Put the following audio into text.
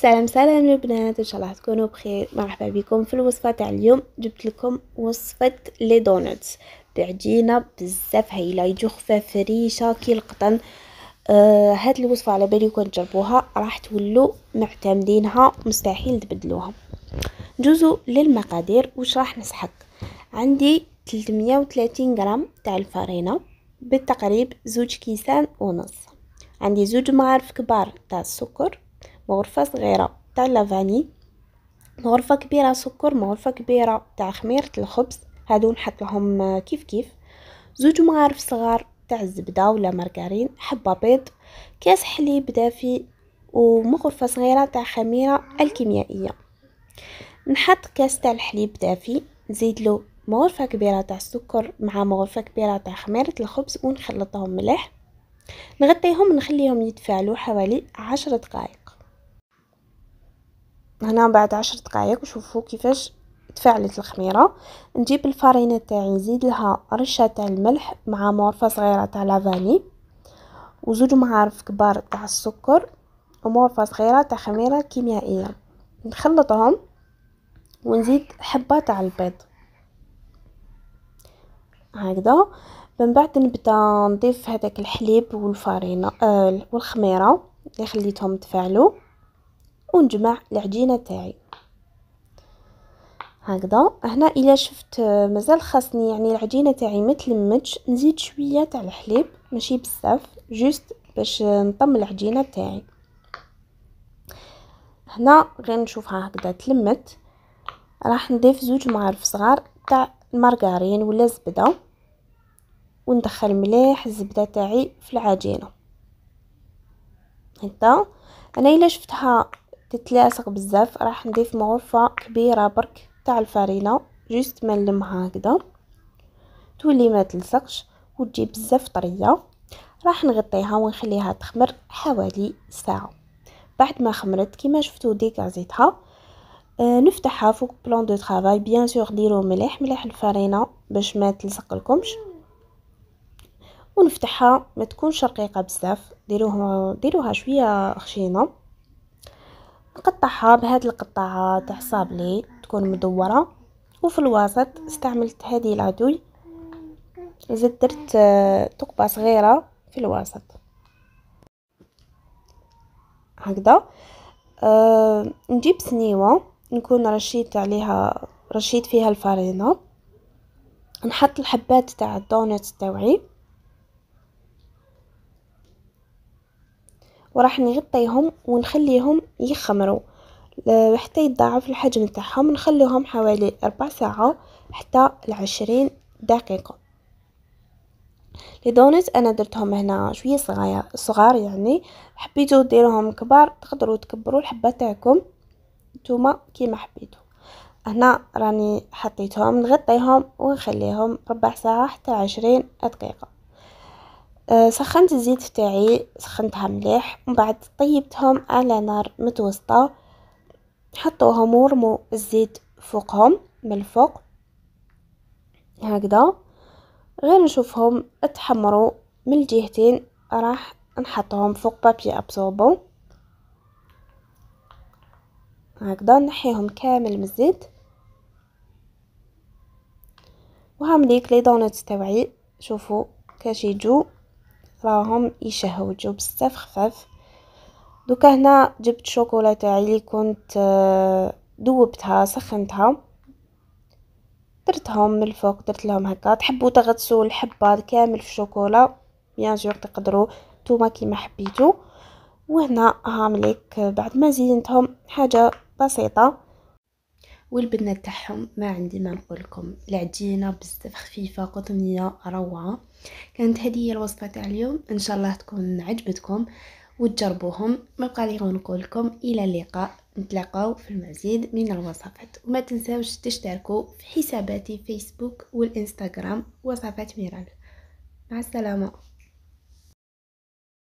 سلام سلام البنات، ان شاء الله تكونوا بخير. مرحبا بكم في الوصفه تاع اليوم. جبت لكم وصفه لي دونتس بعجينه بزاف هايله، يجوا خفاف ريشه كي القطن. هاد الوصفه على بالي كون تجربوها راح تولوا معتمدينها، مستحيل تبدلوها. ندوزو للمقادير. واش راح نسحق؟ عندي 330 غرام تاع الفرينه، بالتقريب 2 كيسان ونص. عندي 2 مغارف كبار تاع السكر، مغرفة صغيرة تاع لافاني، مغرفة كبيرة سكر، مغرفة كبيرة تاع خميرة الخبز، هادو نحط لهم كيف كيف. 2 مغارف صغار تاع الزبدة ولا مارغرين، حبة بيض، كاس حليب دافي، ومغرفة صغيرة تاع خميرة الكيميائية. نحط كاس تاع الحليب دافي، نزيدلو مغرفة كبيرة تاع السكر مع مغرفة كبيرة تاع خميرة الخبز ونخلطهم مليح. نغطيهم نخليهم يتفاعلوا حوالي 10 دقائق. هنا بعد 10 دقائق شوفوا كيفاش تفاعلت الخميره. نجيب الفرينه تاعي نزيد لها رشه تاع الملح مع مغرفه صغيره تاع لافاني، وزوج معارف كبار تاع السكر، ومغرفه صغيره تاع خميره كيميائيه. نخلطهم ونزيد حبه تاع البيض هكذا. من بعد نبدا نضيف هذاك الحليب والفرينه والخميره اللي خليتهم تفاعلوا، ونجمع العجينه تاعي هكذا. هنا الا شفت مازال خاصني يعني العجينه تاعي ما تلمتش، نزيد شويه تاع الحليب، ماشي بزاف، جوست باش نطم العجينه تاعي. هنا غير نشوفها هكذا تلمت، راح نضيف 2 مغارف صغار تاع المارغرين ولا زبده، وندخل مليح الزبده تاعي في العجينه هكذا. انا الا شفتها تتلاصق بزاف راح نضيف مغرفه كبيره برك تاع الفرينه، جوست ما نلمها هكذا تولي ما تلصقش وتجي بزاف طريه. راح نغطيها ونخليها تخمر حوالي ساعه. بعد ما خمرت كيما شفتوا ديكازيتها، نفتحها فوق بلان دو طرافاي. بيان سور ديروا ملح الفرينه باش ما تلصق لكمش، ونفتحها ما تكونش رقيقه بزاف، ديروها شويه خشينه. نقطعها بهاد القطعه تاع صابلي تكون مدوره، وفي الوسط استعملت هذه العدوي، زدت درت ثقبه صغيره في الوسط هكذا. نجيب سنيوه نكون رشيت فيها الفرينه، نحط الحبات تاع الدونات تاوعي، وراح نغطيهم ونخليهم يخمروا حتى يتضاعف الحجم تاعهم. نخليهم حوالي 4 ساعة حتى 20 دقيقة. لي دونات انا درتهم هنا شويه صغار يعني، حبيتو ديروهم كبار تقدروا تكبروا الحبه تاعكم نتوما كيما حبيتوا. هنا راني حطيتهم نغطيهم ونخليهم 4 ساعة حتى 20 دقيقه. سخنت الزيت تاعي، سخنتها مليح، ومن بعد طيبتهم على نار متوسطه. حطوهم ورموا الزيت فوقهم من الفوق هكذا. غير نشوفهم اتحمروا من الجهتين، راح نحطهم فوق بابي ابسوربون هكذا، نحيهم كامل من الزيت. وهامليك لي دونات تاوعي، شوفوا كاش يجوا، راهم يشهوا، يجوا بزاف خفاف. دوكا هنا جبت شوكولا تاعي اللي كنت ذوبتها سخنتها، درتهم من الفوق، درت لهم هكا. تحبوا تغطسوا الحبه كامل في الشوكولا بيان سور تقدروا نتوما كيما حبيتوا. وهنا هامليك بعد ما زينتهم حاجه بسيطه. والبنات تاعهم ما عندي ما نقولكم، العجينه بزاف خفيفه قطنيه روعه. كانت هذه هي الوصفه تاع اليوم، ان شاء الله تكون عجبتكم وتجربوهم. ما بقى لي غير نقول لكم الى اللقاء، نتلاقاو في المزيد من الوصفات. وما تنساوش تشتركوا في حساباتي فيسبوك والانستغرام وصفات ميرال. مع السلامه.